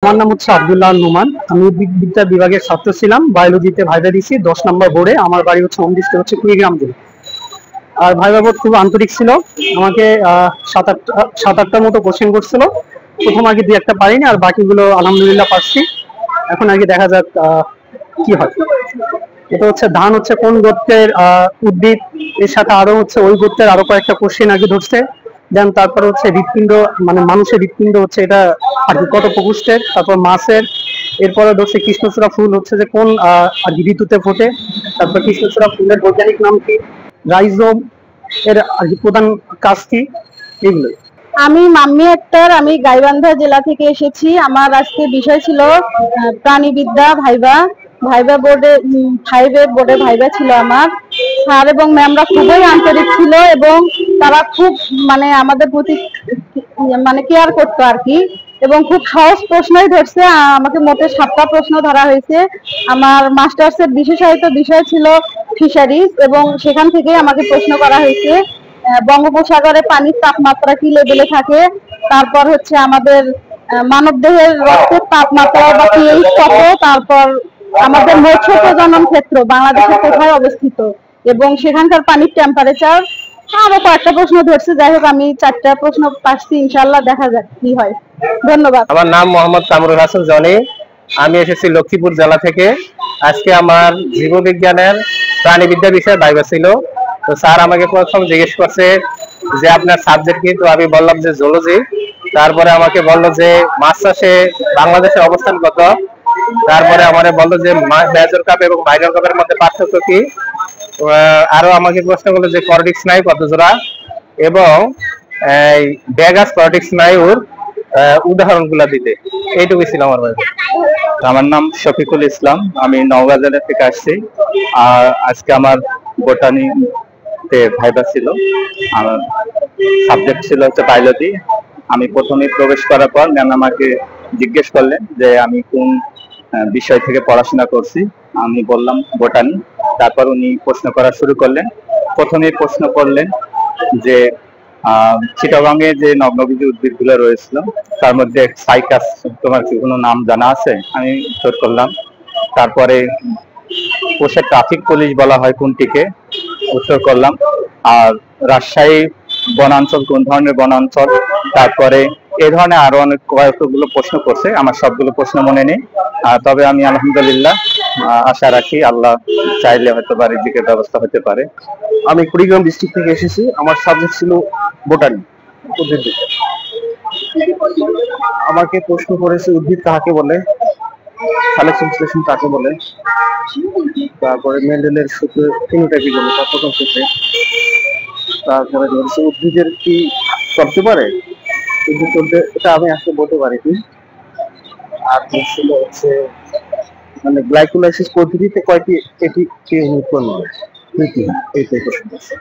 আমার নাম হচ্ছে আব্দুল্লাহ নোমান। আমি বিজ্ঞান বিভাগের ছাত্র ছিলাম। বায়োলজিতে ভাইভা দিছি 10 নম্বর বোর্ডে। আমার বাড়ি হচ্ছে হোম ডিস্ট্রিক্ট হচ্ছে কুড়িগ্রাম জেলা। আর ভাইভা বোর্ড খুব আন্তরিক ছিল। আমাকে সাত আটটার মতো কোশ্চেন করছিল। প্রথম আগে দুই একটা পারিনি, আর বাকিগুলো আলহামদুলিল্লাহ পারছি। এখন আগে দেখা যাক কি হয়। এটা হচ্ছে ধান হচ্ছে কোন গোত্রের উদ্ভিদ, এর সাথে আরো হচ্ছে ওই গোত্রের আরো কয়েকটা কোশ্চেন আগে ধরছে। দেন তারপরে হচ্ছে হৃৎপিণ্ড, মানে মানুষের হৃৎপিণ্ড হচ্ছে এটা আর কি কত প্রকোষ্ঠের, তারপর মাছের। এরপরে ধরছে কৃষ্ণচূড়া ফুল হচ্ছে যে কোন আর কি ঋতুতে ফোটে। তারপর কৃষ্ণচূড়া ফুলের বৈজ্ঞানিক নাম কি, রাইজোম এর আর কি প্রধান কাজ কি, এগুলোই। আমি মাম্মি আক্তার, আমি গাইবান্ধা জেলা থেকে এসেছি। আমার আজকে বিষয় ছিল প্রাণীবিদ্যা ভাইভা। ভাইভা বোর্ডে 5 বোর্ডে ভাইভা ছিল আমার। স্যার এবং ম্যামরা খুবই আন্তরিক ছিল এবং তারা খুব মানে আমাদের প্রতি মানে কেয়ার করতো আর কি, এবং খুব সহজ প্রশ্নই ধরছে। আমাকে মোটে 7টা প্রশ্ন ধরা হয়েছে। আমার মাস্টার্সের বিশেষায়িত বিষয় ছিল ফিশারিজ, এবং সেখান থেকে আমাকে প্রশ্ন করা হয়েছে বঙ্গোপসাগরে পানির তাপমাত্রা কি লেভেলে থাকে, তারপর হচ্ছে আমাদের মানব দেহের রক্তের তাপমাত্রা বা পিএইচ কত, তারপর আমাদের মৎস্য প্রজনন ক্ষেত্র বাংলাদেশে কোথায় অবস্থিত, এবং সেখানকার পানির টেম্পারেচার। আরো কয়েকটা প্রশ্ন ধরছে। যাই হোক, আমি 4টা প্রশ্ন পাচ্ছি, ইনশাআল্লাহ দেখা যাক কি হয়। ধন্যবাদ। আমার নাম মোহাম্মদ কামরুল হাসান জনি। আমি এসেছি লক্ষ্মীপুর জেলা থেকে। আজকে আমার জীববিজ্ঞানের প্রাণীবিদ্যা বিষয়ে ভাইভা ছিল। তো স্যার আমাকে প্রথম জিজ্ঞেস করছে যে আপনার সাবজেক্ট কি, তো আমি বললাম যে জুলজি। তারপরে আমাকে বললো যে মাছ চাষে বাংলাদেশের অবস্থান কত। তারপরে আমাকে বললো যে মেজর কাপ এবং মাইনর কাপের মধ্যে পার্থক্য কি। আরো আমাকে প্রশ্ন করলো যে কর্ডিক স্নায়ু কত জোড়া, এবং ভেগাস কর্ডিক স্নায়ুর উদাহরণগুলো দিতে। এইটুকুই ছিল আমার ভাই। আমার নাম শফিকুল ইসলাম, আমি নওগাঁ জেলা থেকে আসছি। আর আজকে আমার বোটানিতে ভাইভা ছিল। আমার সাবজেক্ট ছিল হচ্ছে বায়োলজি। আমি প্রথমে প্রবেশ করার পর ম্যাম আমাকে জিজ্ঞেস করলেন যে আমি কোন বিষয় থেকে পড়াশোনা করছি। আমি বললাম বোটানি। তারপর উনি প্রশ্ন করা শুরু করলেন। প্রথমেই প্রশ্ন করলেন যে চিটাগাঙে যে নগ্নবীজ উদ্ভিদগুলো রয়েছিল তার মধ্যে সাইকাস, তোমার কি কোনো নাম জানা আছে? আমি উত্তর করলাম। তারপরে কোষের ট্রাফিক পুলিশ বলা হয় কোনটিকে, উত্তর করলাম। আর রাজশাহী বনাঞ্চল কোন ধরনের বনাঞ্চল। তারপরে এই ধরনের আরো অনেক কয়েকগুলো প্রশ্ন করছে। আমার সবগুলো প্রশ্ন মনে নেই, তবে আমি আলহামদুলিল্লাহ আশা রাখি আল্লাহ চাইলে হয়তো বা রিজিকের ব্যবস্থা হতে পারে। আমি কুড়িগ্রাম ডিস্ট্রিক্ট থেকে এসেছি। আমার সাবজেক্ট ছিল বোটানি, উদ্ভিদ বিজ্ঞান। আমাকে প্রশ্ন করেছে উদ্ভিদ কাকে বলে, সালেকশন বিশ্লেষণ কাকে বলে, তারপরে মেন্ডেলের সূত্রে ফিনোটাইপই বলে তার প্রথম সূত্রে। তারপরে ধরেছে উদ্ভিদের কি চলতে পারে, উদ্ভিদ চলতে, এটা আমি আসলে বলতে পারিনি। আর ছিল হচ্ছে মানে গ্লাইকোলাইসিস পদ্ধতিতে কয়টি এটি উৎপন্ন হয়, এই টাইপের সমস্যা।